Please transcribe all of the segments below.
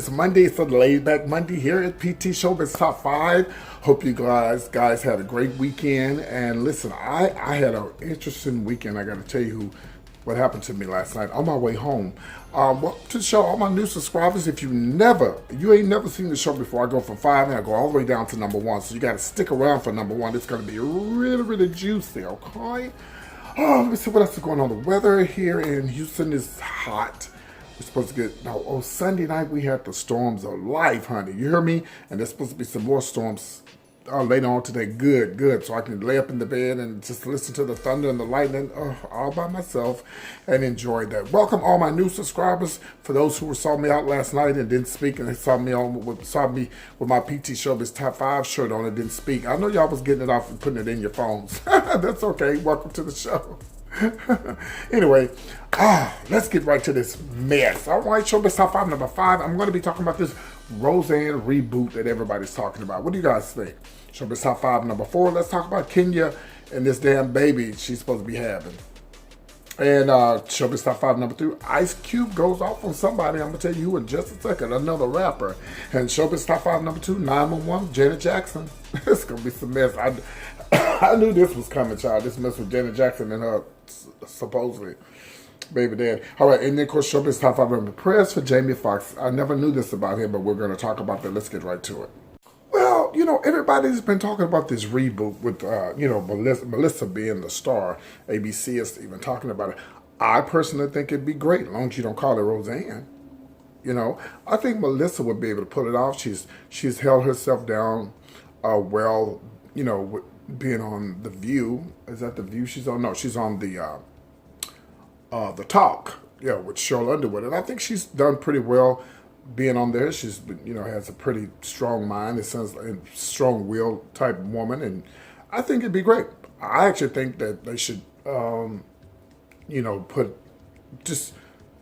It's Monday. It's a laid back Monday here at PT Showbiz Top 5. Hope you guys had a great weekend. And listen, I had an interesting weekend. I got to tell you what happened to me last night on my way home. Welcome to the show, all my new subscribers. If you ain't never seen the show before, I go from 5 and I go all the way down to number 1. So you got to stick around for number 1. It's going to be really, really juicy, okay? Oh, let me see what else is going on. The weather here in Houston is hot. We're supposed to get, Sunday night we had the storms of life, honey. You hear me? And there's supposed to be some more storms later on today. Good. So I can lay up in the bed and just listen to the thunder and the lightning all by myself and enjoy that. Welcome all my new subscribers. For those who saw me out last night and didn't speak, and they saw me with my PT Showbiz Top 5 shirt on and didn't speak. I know y'all was getting it off and putting it in your phones. That's okay. Welcome to the show. Anyway, let's get right to this mess. All right, Showbiz Top 5, number 5. I'm going to be talking about this Roseanne reboot that everybody's talking about. What do you guys think? Showbiz Top 5, number 4. Let's talk about Kenya and this damn baby she's supposed to be having. And Showbiz Top 5, number 3. Ice Cube goes off on somebody. I'm going to tell you who in just a second. Another rapper. And Showbiz Top 5, number 2. 911, Janet Jackson. It's going to be some mess. I knew this was coming, child. This mess with Janet Jackson and her supposedly baby dad. All right, and then of course, Showbiz Top 5 number prayers for Jamie Foxx. I never knew this about him, but we're going to talk about that. Let's get right to it. Well, everybody's been talking about this reboot with, Melissa being the star. ABC is even talking about it. I personally think it'd be great, as long as you don't call it Roseanne. I think Melissa would be able to pull it off. She's held herself down well, with being on The View. Is that The View she's on? No, she's on the Talk, with Cheryl Underwood. And I think she's done pretty well being on there. She's, has a pretty strong mind. It sounds like a strong will type woman. And I think it'd be great. I actually think that they should,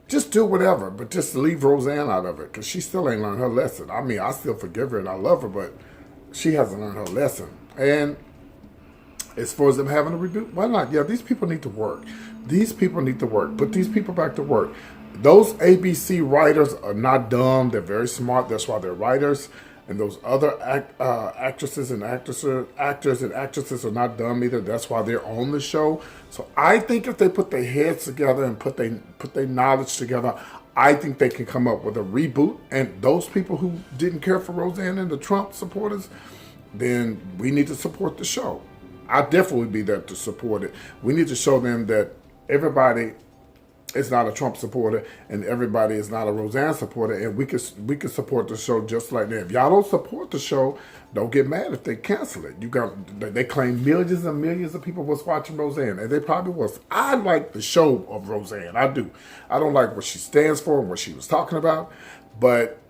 just do whatever, but just leave Roseanne out of it, because she still ain't learned her lesson. I mean, I still forgive her and I love her, but she hasn't learned her lesson. And as far as them having a reboot, why not? Yeah, these people need to work. These people need to work. Put these people back to work. Those ABC writers are not dumb. They're very smart. That's why they're writers. And those other actors and actresses are not dumb either. That's why they're on the show. So I think if they put their heads together and put their knowledge together, I think they can come up with a reboot. And those people who didn't care for Roseanne and the Trump supporters, then we need to support the show. I definitely would be there to support it. We need to show them that everybody is not a Trump supporter and everybody is not a Roseanne supporter, and we can support the show just like that. If y'all don't support the show, don't get mad if they cancel it. They claim millions and millions of people was watching Roseanne, and they probably was. I like the show of Roseanne. I do. I don't like what she stands for and what she was talking about, but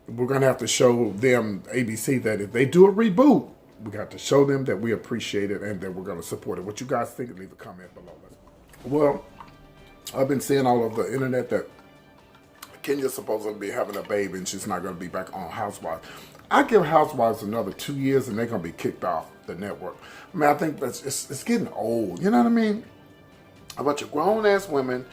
we're gonna have to show them, ABC, that if they do a reboot, we got to show them that we appreciate it and that we're going to support it. What you guys think? Leave a comment below. Well, I've been seeing all over the internet that Kenya's supposed to be having a baby and she's not going to be back on Housewives. I give Housewives another 2 years and they're going to be kicked off the network. I mean, I think it's getting old. You know what I mean? A bunch of grown-ass women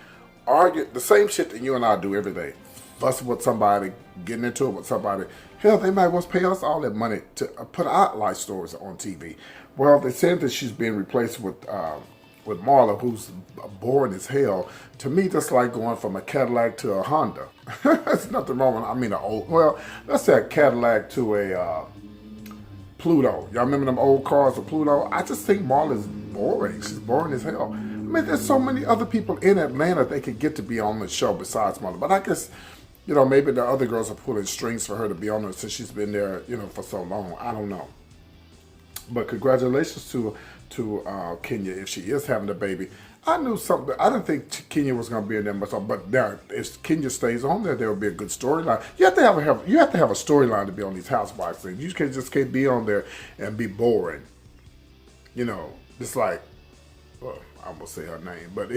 argue the same shit that you and I do every day. Fussing with somebody, getting into it with somebody. Hell, they might well pay us all that money to put our life stories on TV. Well, they said that she's being replaced with Marla, who's boring as hell. To me, that's like going from a Cadillac to a Honda. There's nothing wrong with, let's say a Cadillac to a Pluto. Y'all remember them old cars of Pluto? I just think Marla's boring. She's boring as hell. I mean, there's so many other people in Atlanta they could get to be on the show besides Marla. But I guess, maybe the other girls are pulling strings for her to be on there since she's been there, for so long. I don't know. But congratulations to Kenya if she is having a baby. I knew something. I didn't think Kenya was going to be in there much, but now if Kenya stays on there will be a good storyline. You have to have a storyline to be on these Housewives things. You can't be on there and be boring. It's like, well, I won't say her name, but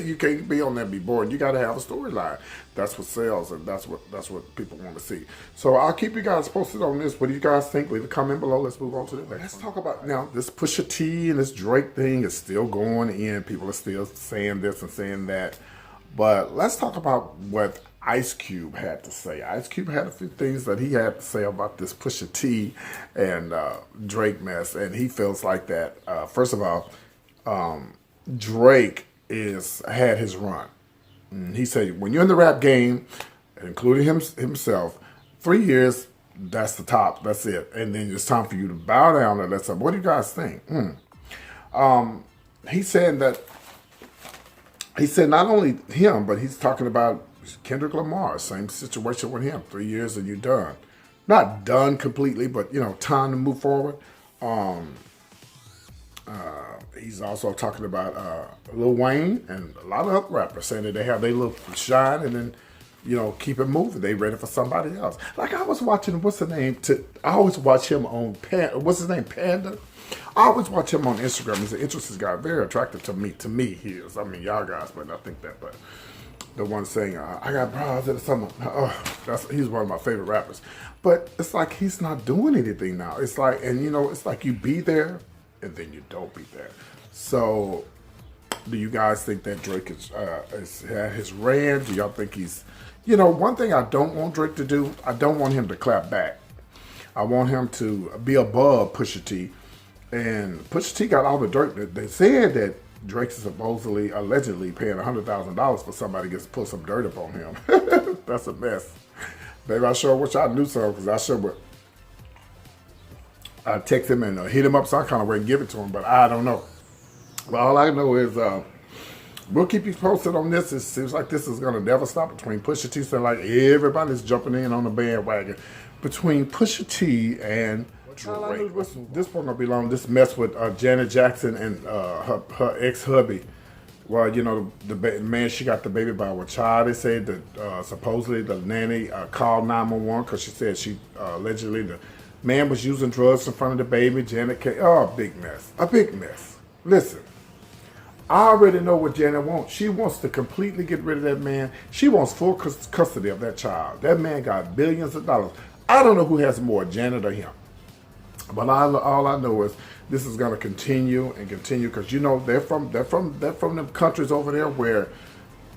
you can't be on there and be boring. You got to have a storyline. That's what sells, and that's what people want to see. So I'll keep you guys posted on this. What do you guys think? Leave a comment below. Let's move on to the next. Let's talk about now. This Pusha T and this Drake thing is still going in. People are still saying this and saying that. But let's talk about what Ice Cube had to say. Ice Cube had a few things that he had to say about this Pusha T and Drake mess, and he feels like that. First of all, Drake had his run. And he said when you're in the rap game, including himself, 3 years, that's the top. That's it. And then it's time for you to bow down and let something. What do you guys think? He said that. He said not only him, but he's talking about Kendrick Lamar. Same situation with him. 3 years and you're done. Not done completely, but time to move forward. He's also talking about Lil Wayne and a lot of other rappers saying that they have their little shine and then keep it moving. They ready for somebody else. Like I was watching, what's the name? I always watch him on what's his name? Panda. I always watch him on Instagram. He's an interesting guy, very attractive to me. To me, he is. I mean, y'all guys might not think that, but the one saying, "I got bras in the summer." He's one of my favorite rappers. But it's like he's not doing anything now. It's like, and it's like you be there and then you don't be there. So, do you guys think that Drake is had his rant? Do y'all think he's, one thing I don't want Drake to do, I don't want him to clap back. I want him to be above Pusha T. And Pusha T got all the dirt. They said that Drake's supposedly, allegedly paying $100,000 for somebody to pull some dirt up on him. That's a mess. Baby, I sure wish I knew something because I sure would. I'd text him and hit him up some kind of way and give it to him, but I don't know. But all I know is we'll keep you posted on this. It seems like this is going to never stop between Pusha T. So like everybody's jumping in on the bandwagon between Pusha T and Drake. This one gonna be long. This mess with Janet Jackson and her ex-hubby. Well, the man she got the baby by with child. They said that supposedly the nanny called 911 because she said allegedly the man was using drugs in front of the baby. Janet came. Oh, big mess. A big mess. Listen, I already know what Janet wants. She wants to completely get rid of that man. She wants full custody of that child. That man got billions of dollars. I don't know who has more, Janet or him. But all I know is this is going to continue and continue because they're from them countries over there where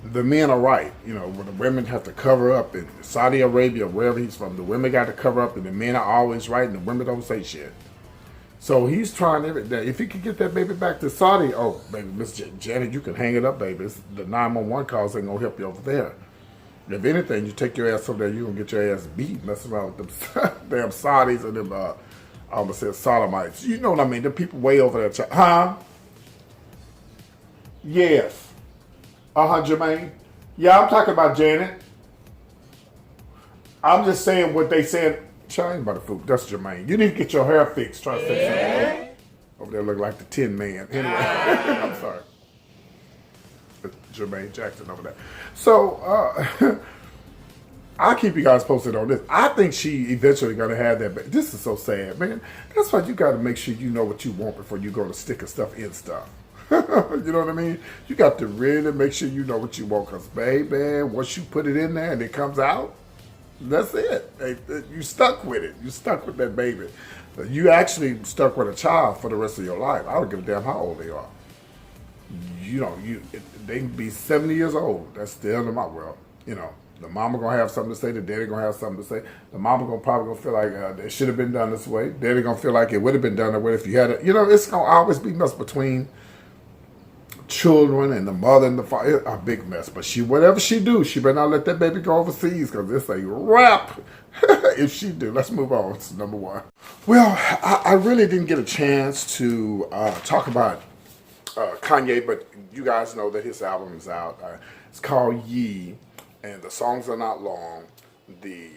the men are right. Where the women have to cover up in Saudi Arabia, wherever he's from, the women got to cover up and the men are always right and the women don't say shit. So he's trying everything. If he could get that baby back to Saudi, oh baby, Miss Janet, you can hang it up, baby. The 911 calls ain't gonna help you over there. If anything, you take your ass over there, you're gonna get your ass beat messing around with them damn Saudis and them I almost said sodomites. You know what I mean? The people way over there. Huh? Yes. Jermaine. Yeah, I'm talking about Janet. I'm just saying what they said. I ain't about the food. That's Jermaine. You need to get your hair fixed. Try to fix something. Over there look like the Tin Man. Anyway, I'm sorry. Jermaine Jackson over there. So, I'll keep you guys posted on this. I think she eventually going to have that. But this is so sad, man. That's why you got to make sure you know what you want before you go to sticking stuff in stuff. You know what I mean? You got to really make sure you know what you want. Because, baby, once you put it in there and it comes out, that's it. You stuck with it. You stuck with that baby. You actually stuck with a child for the rest of your life. I don't give a damn how old they are. They can be 70 years old. That's still in my world, The mama gonna have something to say. The daddy gonna have something to say. The mama probably gonna feel like it should have been done this way. Daddy gonna feel like it would have been done that way if you had it. It's gonna always be mess between children and the mother and the father. A big mess. But whatever she do, she better not let that baby go overseas because it's a wrap. If she do, let's move on. It's number one. Well, I really didn't get a chance to talk about Kanye, but you guys know that his album is out. It's called Ye. And the songs are not long. The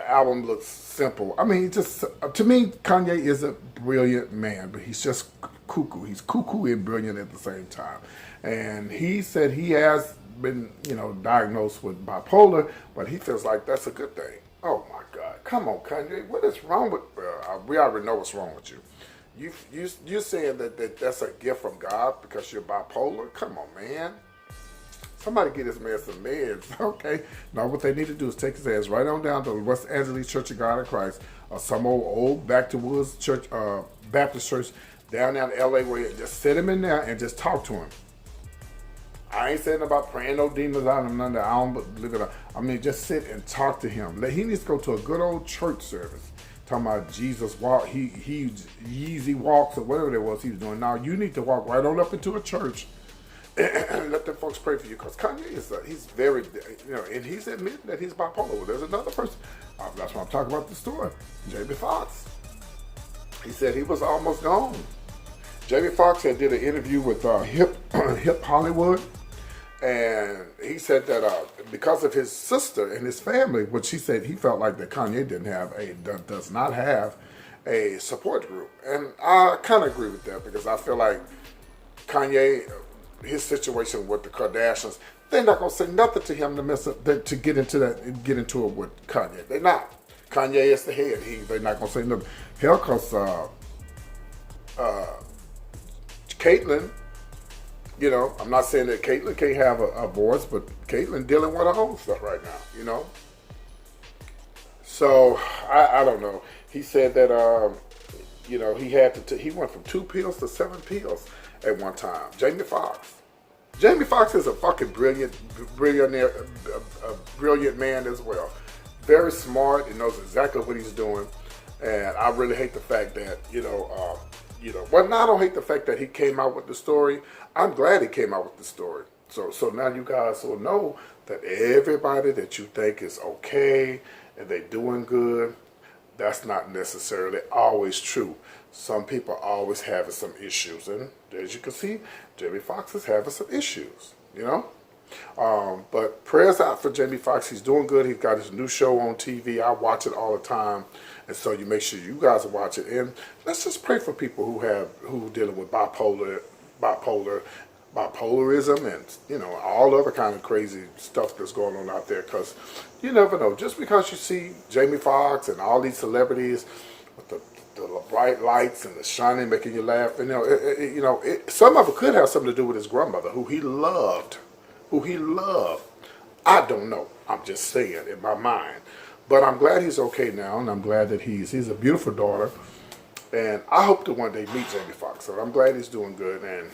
album looks simple. I mean, just to me, Kanye is a brilliant man, but he's just cuckoo. He's cuckoo and brilliant at the same time. And he said he has been, diagnosed with bipolar, but he feels like that's a good thing. Oh my God! Come on, Kanye. What is wrong with? We already know what's wrong with you. You're saying that's a gift from God because you're bipolar? Come on, man. Somebody get this man some meds, okay? Now what they need to do is take his ass right on down to the West Angeles Church of God in Christ, or some old back to woods church, Baptist church down in LA where you just sit him in there and just talk to him. I ain't saying about praying no demons out of none of that. I don't believe it. I mean, just sit and talk to him. He needs to go to a good old church service. Talking about Jesus walk, he Yeezy walks or whatever it was he was doing. Now you need to walk right on up into a church and let them folks pray for you. Because Kanye he's very, and he's admitting that he's bipolar. Well, there's another person. That's why I'm talking about the story. Jamie Foxx. He said he was almost gone. Jamie Foxx had did an interview with Hip Hollywood, and he said that because of his sister and his family, which he said he felt like that Kanye does not have a support group, and I kind of agree with that because I feel like Kanye, his situation with the Kardashians, they're not gonna say nothing to him to get into it with Kanye. They're not. Kanye is the head. They're not gonna say nothing. Hell, cause Caitlyn. I'm not saying that Caitlyn can't have a voice, but Caitlyn dealing with her own stuff right now, So, I don't know. He said that, he went from 2 pills to 7 pills at one time. Jamie Foxx. Jamie Foxx is a fucking brilliant man as well. Very smart and knows exactly what he's doing. And I really hate the fact that, I don't hate the fact that he came out with the story. I'm glad he came out with the story. So now you guys will know that everybody that you think is okay and they doing good, that's not necessarily always true. Some people are always having some issues. And as you can see, Jamie Foxx is having some issues, But prayers out for Jamie Foxx. He's doing good. He's got his new show on TV. I watch it all the time. And so you make sure you guys watch it. And let's just pray for people who dealing with bipolarism and, all other kind of crazy stuff that's going on out there. Because you never know. Just because you see Jamie Foxx and all these celebrities with the bright lights and the shining making you laugh, some of it could have something to do with his grandmother, who he loved. I don't know. I'm just saying in my mind. But I'm glad he's okay now, and I'm glad that he's a beautiful daughter. And I hope to one day meet Jamie Foxx. So I'm glad he's doing good, and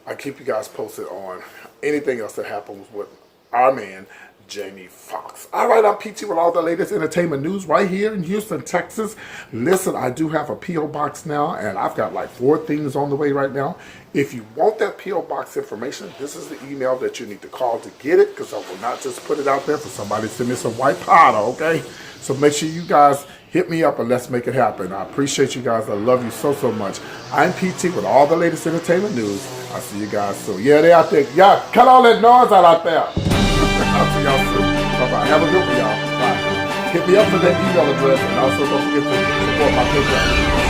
I keep you guys posted on anything else that happens with our man, Jamie Foxx. All right, I'm PT with all the latest entertainment news right here in Houston, Texas. Listen, I do have a P.O. box now, and I've got like 4 things on the way right now. If you want that P.O. box information, this is the email that you need to call to get it, because I will not just put it out there for somebody to send me some white powder, okay? So make sure you guys hit me up and let's make it happen. I appreciate you guys. I love you so much. I'm PT with all the latest entertainment news. I'll see you guys soon. Yeah, they out there. Y'all, cut all that noise out there. I'll see y'all soon. Bye-bye. Have a good one, y'all. Bye. Hit me up for that email address, and also don't forget to support my Patreon.